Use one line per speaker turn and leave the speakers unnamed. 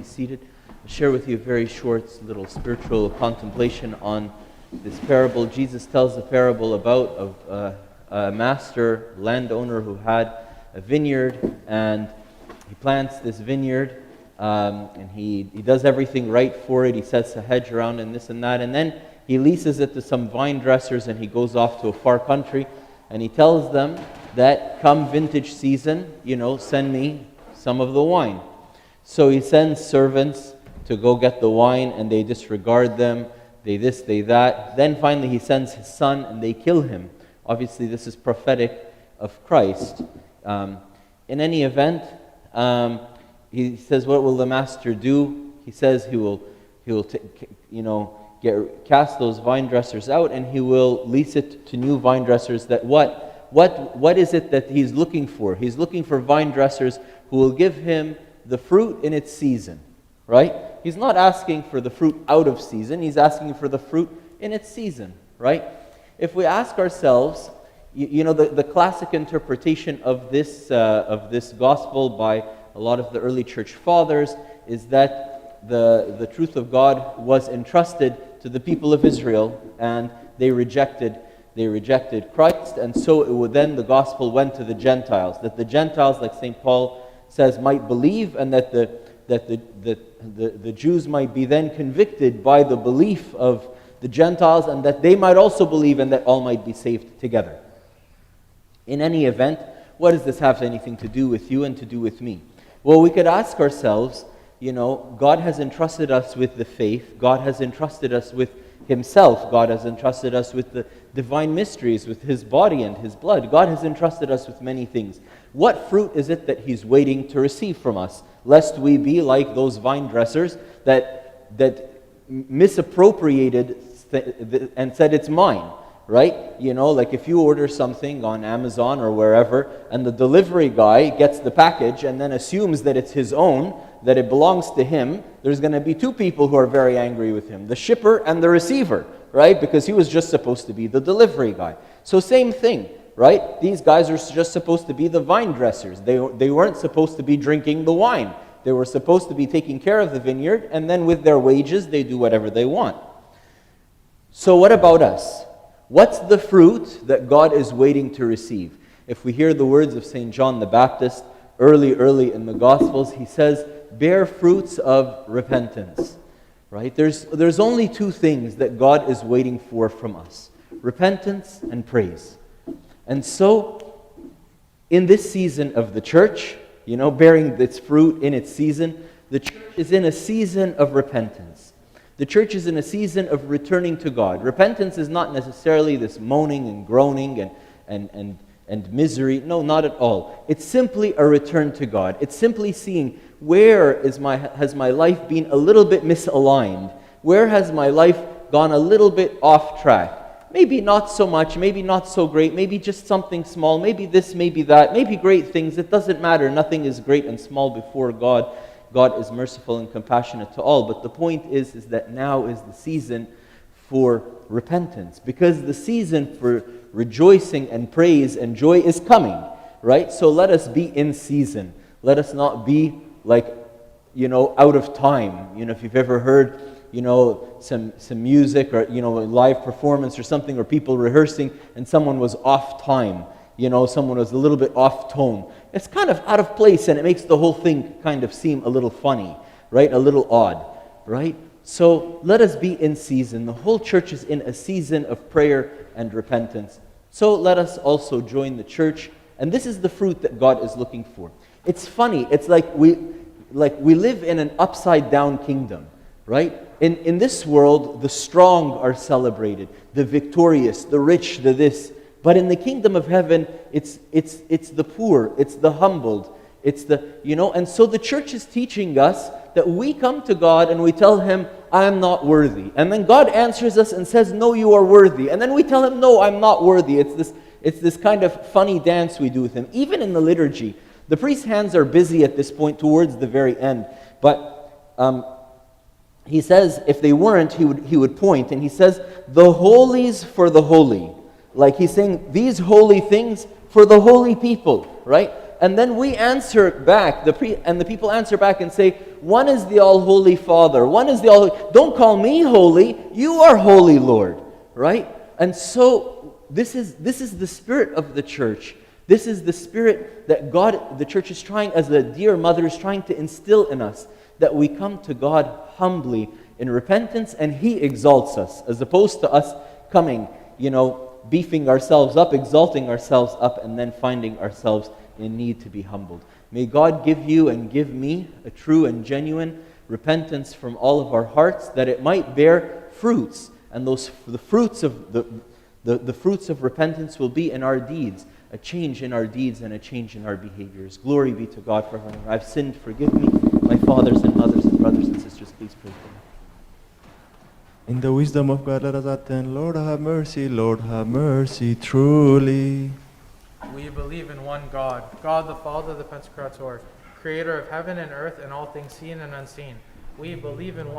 Seated. I'll share with you a very short little spiritual contemplation on this parable. Jesus tells a parable about a master landowner who had a vineyard, and he plants this vineyard, and he does everything right for it. He sets a hedge around and this and that, and then he leases it to some vine dressers, and he goes off to a far country, and he tells them that come vintage season, send me some of the wine. So he sends servants to go get the wine, and they disregard them. They this, they that. Then finally he sends his son, and they kill him. Obviously this is prophetic of Christ. In any event, he says, what will the master do? He says he will cast those vine dressers out, and he will lease it to new vine dressers. That what is it that he's looking for? He's looking for vine dressers who will give him the fruit in its season, right? He's not asking for the fruit out of season. He's asking for the fruit in its season, right? If we ask ourselves, the classic interpretation of this gospel by a lot of the early church fathers is that the truth of God was entrusted to the people of Israel, and they rejected Christ, and so then the gospel went to the Gentiles, that the Gentiles, like St. Paul says, might believe, and that the Jews might be then convicted by the belief of the Gentiles, and that they might also believe, and that all might be saved together. In any event, what does this have anything to do with you and to do with me? Well, we could ask ourselves, God has entrusted us with the faith. God has entrusted us with Himself. God has entrusted us with the divine mysteries, with His body and His blood. God has entrusted us with many things. What fruit is it that He's waiting to receive from us? Lest we be like those vine dressers that misappropriated and said it's mine, right? Like if you order something on Amazon or wherever, and the delivery guy gets the package and then assumes that it's his own, that it belongs to him, there's going to be two people who are very angry with him, the shipper and the receiver, right? Because he was just supposed to be the delivery guy. So same thing, right? These guys are just supposed to be the vine dressers. They weren't supposed to be drinking the wine. They were supposed to be taking care of the vineyard, and then with their wages, they do whatever they want. So what about us? What's the fruit that God is waiting to receive? If we hear the words of St. John the Baptist early in the Gospels, he says, bear fruits of repentance, right? There's only two things that God is waiting for from us: repentance and praise. And so, in this season of the church, bearing its fruit in its season, the church is in a season of repentance. The church is in a season of returning to God. Repentance is not necessarily this moaning and groaning and misery. No, not at all. It's simply a return to God. It's simply seeing, where has my life been a little bit misaligned? Where has my life gone a little bit off track? Maybe not so much, maybe not so great, maybe just something small, maybe this, maybe that, maybe great things. It doesn't matter. Nothing is great and small before God. God is merciful and compassionate to all. But the point is that now is the season for repentance, because the season for rejoicing and praise and joy is coming, right? So let us be in season. Let us not be out of time. If you've ever heard some music or a live performance or something, or people rehearsing and someone was off time, someone was a little bit off tone, it's kind of out of place, and it makes the whole thing kind of seem a little funny, right? A little odd, right? So let us be in season. The whole church is in a season of prayer and repentance. So let us also join the church, and this is the fruit that God is looking for. It's funny. It's like we live in an upside down kingdom, right? In this world, the strong are celebrated, the victorious, the rich, the this. But in the kingdom of heaven, it's the poor, it's the humbled, it's and so the church is teaching us that we come to God and we tell Him, I am not worthy. And then God answers us and says, no, you are worthy. And then we tell Him, no, I'm not worthy. It's this kind of funny dance we do with Him. Even in the liturgy, the priest's hands are busy at this point towards the very end. But he says, if they weren't, he would point, and he says, the holies for the holy. Like he's saying, these holy things for the holy people, right? And then we answer back, and the people answer back and say, one is the all-holy Father, one is the all-holy. Don't call me holy, you are holy, Lord. Right? And so this is the spirit of the church. This is the spirit that God, the church is trying, as a dear mother, is trying to instill in us, that we come to God humbly in repentance and He exalts us, as opposed to us coming, beefing ourselves up, exalting ourselves up, and then finding ourselves in need to be humbled. May God give you and give me a true and genuine repentance from all of our hearts, that it might bear fruits, and the fruits of repentance will be in our deeds, a change in our deeds and a change in our behaviors. Glory be to God forever. I've sinned, forgive me. My fathers and mothers and brothers and sisters, please pray for me.
In the wisdom of God, let us attend. Lord have mercy, truly.
We believe in one God, God the Father, the Pantocrator, creator of heaven and earth and all things seen and unseen. We believe in one